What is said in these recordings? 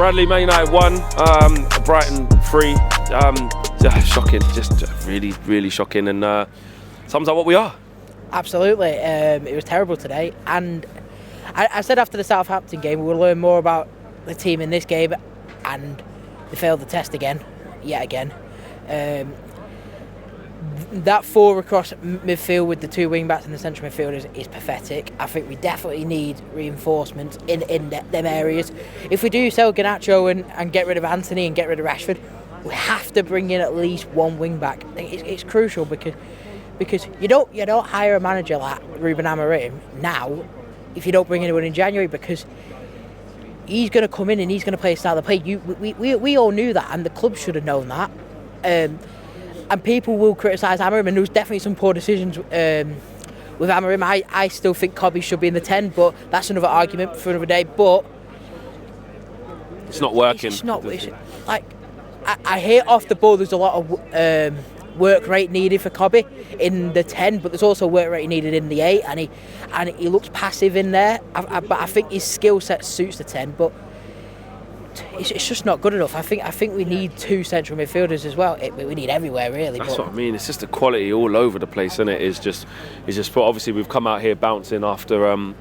Bradley, Man United 1, Brighton 3. Shocking, just really, really shocking, and sums up what we are. Absolutely, it was terrible today, and I said after the Southampton game we will learn more about the team in this game, and they failed the test yet again. That 4 across midfield with the 2 wing backs and the central midfielders is pathetic. I think we definitely need reinforcements in them areas. If we do sell Garnacho and get rid of Anthony and get rid of Rashford, we have to bring in at least 1 wing back. It's crucial because you don't hire a manager like Ruben Amorim now if you don't bring anyone in January, because he's going to come in and he's going to play a style of play. We all knew that, and the club should have known that. And people will criticise Amorim, and there was definitely some poor decisions with Amorim. I still think Cobby should be in the 10, but that's another argument for another day. But it's not working. It's not. I hear off the ball there's a lot of work rate needed for Cobby in the 10, but there's also work rate needed in the 8, and he looks passive in there. But I think his skill set suits the 10, but it's just not good enough. I think we need 2 central midfielders as well. We need everywhere, really. That's what I mean. It's just the quality all over the place, isn't it? It's just. Obviously, we've come out here bouncing after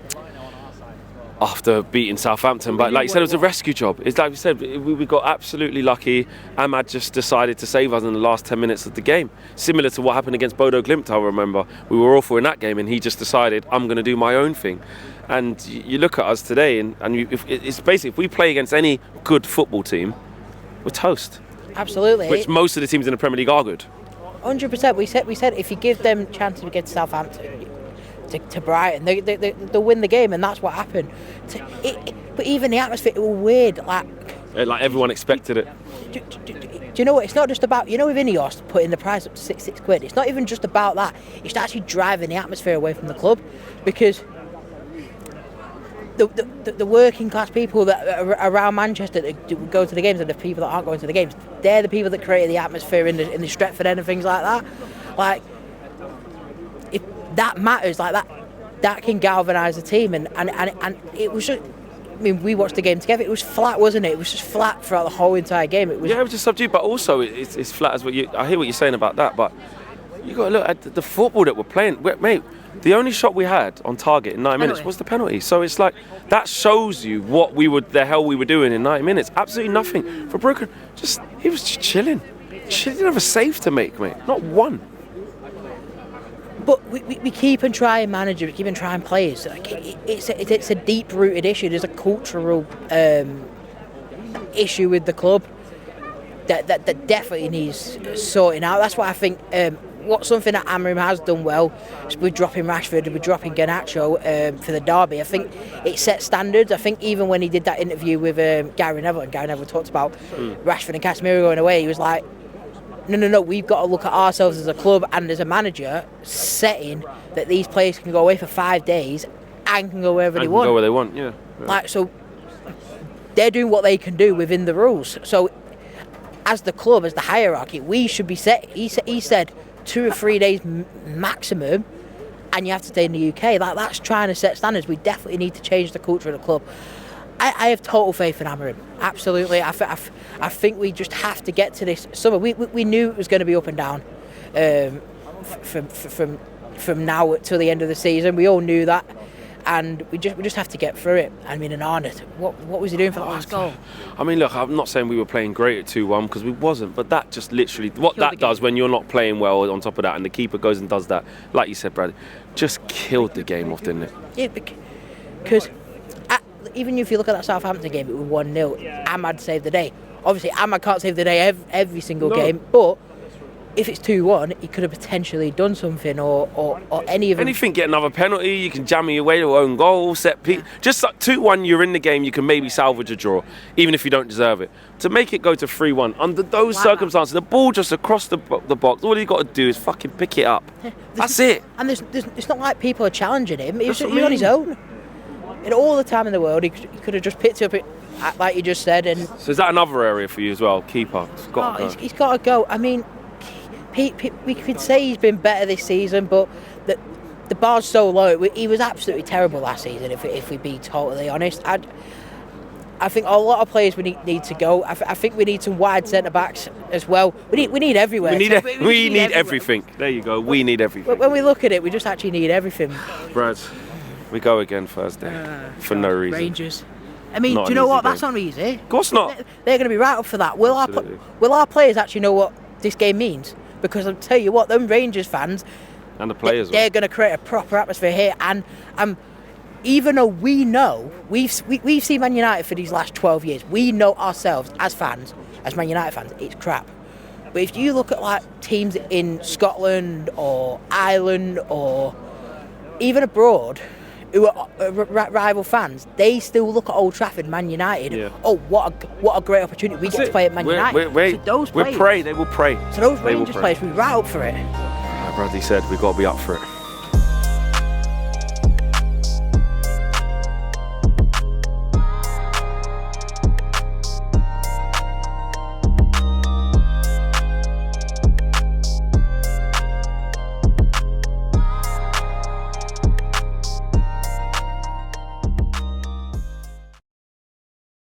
beating Southampton, but like you said, it was a rescue job. It's like we said, we got absolutely lucky. Ahmad just decided to save us in the last 10 minutes of the game. Similar to what happened against Bodo Glimt, I remember. We were awful in that game, and he just decided, I'm going to do my own thing. And you look at us today, and it's basically, if we play against any good football team, we're toast. Absolutely. Which most of the teams in the Premier League are good. 100%. We said if you give them chances against Southampton, to Brighton, they'll win the game, and that's what happened. But even the atmosphere, it was weird. Like everyone expected it. Do you know what? It's not just about, with Ineos putting the price up to £6. It's not even just about that. It's actually driving the atmosphere away from the club, because the working class people that are around Manchester that go to the games, and the people that aren't going to the games, they're the people that create the atmosphere in the Stretford End and things like that. Like, if that matters, like that can galvanise the team, and it was just. I mean, we watched the game together. It was flat, wasn't it? It was just flat throughout the whole entire game. It was just subdued, but also it's flat as well. I hear what you're saying about that, but you got to look at the football that we're playing, mate. The only shot we had on target in 90 minutes was the penalty. So it's like that shows you what the hell we were doing in 90 minutes. Absolutely nothing. For Brooker, he was just chilling. He didn't have a save to make, mate. Not one. But we keep and try and manage it. We keep and try and play it. Like it's a deep-rooted issue. There's a cultural issue with the club that definitely needs sorting out. That's why I think something that Amorim has done well is with dropping Rashford, with dropping Garnacho for the derby. I think it set standards. I think even when he did that interview with Gary Neville, and Gary Neville talked about Rashford and Casemiro going away, he was like, No, we've got to look at ourselves as a club and as a manager, setting that these players can go away for 5 days and can go wherever they want. Go where they want, yeah. Like, so they're doing what they can do within the rules. So as the club, as the hierarchy, we should be set. He said 2 or 3 days maximum, and you have to stay in the UK. Like, that's trying to set standards. We definitely need to change the culture of the club. I have total faith in Amorim. Absolutely. I think we just have to get to this summer. We knew it was going to be up and down from now till the end of the season. We all knew that, and we just have to get through it. I mean, and Arnott, what was he doing for the last goal? I mean, look, I'm not saying we were playing great at 2-1 because we wasn't, but that just literally what that does when you're not playing well on top of that, and the keeper goes and does that, like you said, Brad, just killed the game off, didn't it? Yeah, because even if you look at that Southampton game, it was 1-0. Ahmad saved the day. Obviously, Ahmad can't save the day every single game, but if it's 2-1, he could have potentially done something, or any of them. Anything, get another penalty, you can jam your way to own goal, set piece. Just like 2-1, you're in the game, you can maybe salvage a draw, even if you don't deserve it. To make it go to 3-1, under those circumstances, the ball just across the box, all you got to do is fucking pick it up. That's it. And it's not like people are challenging him, he's on his own. In all the time in the world, he could have just picked it up, like you just said. And so is that another area for you as well, keeper? He's got to go. I mean, we could say he's been better this season, but the bar's so low. He was absolutely terrible last season, if we be totally honest. I think a lot of players we need to go. I think we need some wide centre backs as well. We need everywhere. We need everything. There you go. We need everything. When we look at it, we just actually need everything. Brad, we go again Thursday for no reason. Rangers. I mean, do you know what? That's not easy. Of course not. They're going to be right up for that. Will our players actually know what this game means? Because I'll tell you what, them Rangers fans and the players, they're going to create a proper atmosphere here. And even though we know we've seen Man United for these last 12 years, we know ourselves as fans, as Man United fans, it's crap. But if you look at like teams in Scotland or Ireland or even abroad who are rival fans, they still look at Old Trafford, Man United. Yeah. Oh, what a great opportunity we get to play at Man United. We'll pray. They will pray. So those Rangers players, we right up for it. Like Bradley said, we've got to be up for it.